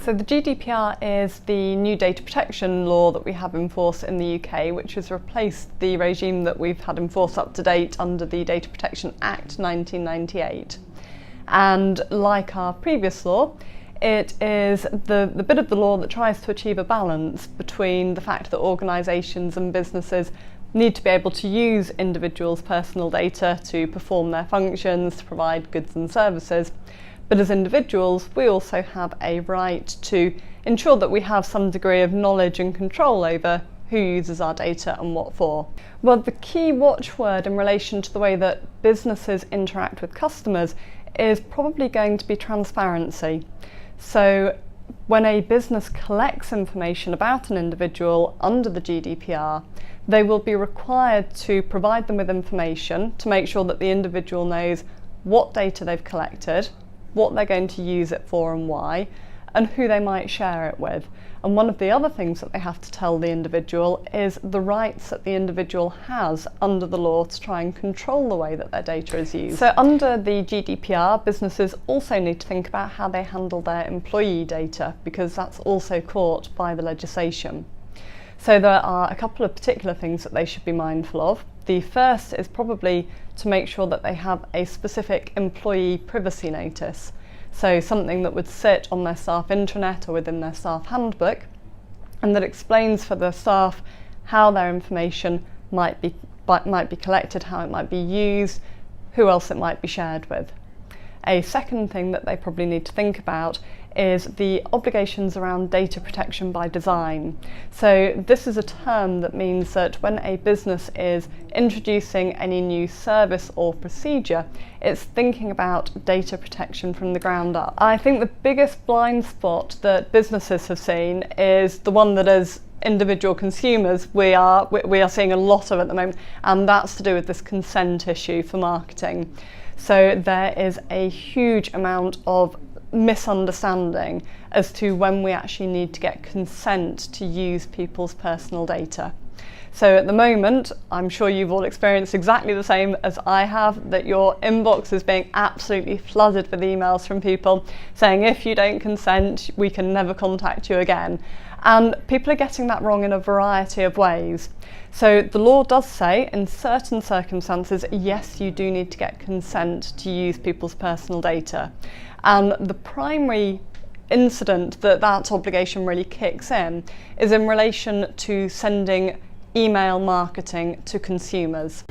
So the GDPR is the new data protection law that we have in force in the UK, which has replaced the regime that we've had in force up to date under the Data Protection Act 1998. And like our previous law, it is the bit of the law that tries to achieve a balance between the fact that organisations and businesses need to be able to use individuals' personal data to perform their functions, to provide goods and services. But as individuals, we also have a right to ensure that we have some degree of knowledge and control over who uses our data and what for. Well, the key watchword in relation to the way that businesses interact with customers is probably going to be transparency. So when a business collects information about an individual under the GDPR, they will be required to provide them with information to make sure that the individual knows what data they've collected, what they're going to use it for and why, and who they might share it with. And one of the other things that they have to tell the individual is the rights that the individual has under the law to try and control the way that their data is used. So under the GDPR, businesses also need to think about how they handle their employee data, because that's also caught by the legislation. So there are a couple of particular things that they should be mindful of. The first is probably to make sure that they have a specific employee privacy notice. So something that would sit on their staff intranet or within their staff handbook, and that explains for the staff how their information might be collected, how it might be used, who else it might be shared with. A second thing that they probably need to think about is the obligations around data protection by design. So this is a term that means that when a business is introducing any new service or procedure, it's thinking about data protection from the ground up. I think the biggest blind spot that businesses have seen is the one that as individual consumers we are seeing a lot of at the moment, and that's to do with this consent issue for marketing. So there is a huge amount of misunderstanding as to when we actually need to get consent to use people's personal data. So at the moment, I'm sure you've all experienced exactly the same as I have, that your inbox is being absolutely flooded with emails from people saying if you don't consent, we can never contact you again. And people are getting that wrong in a variety of ways. So the law does say in certain circumstances, yes, you do need to get consent to use people's personal data. And the primary incident that obligation really kicks in is in relation to sending email marketing to consumers.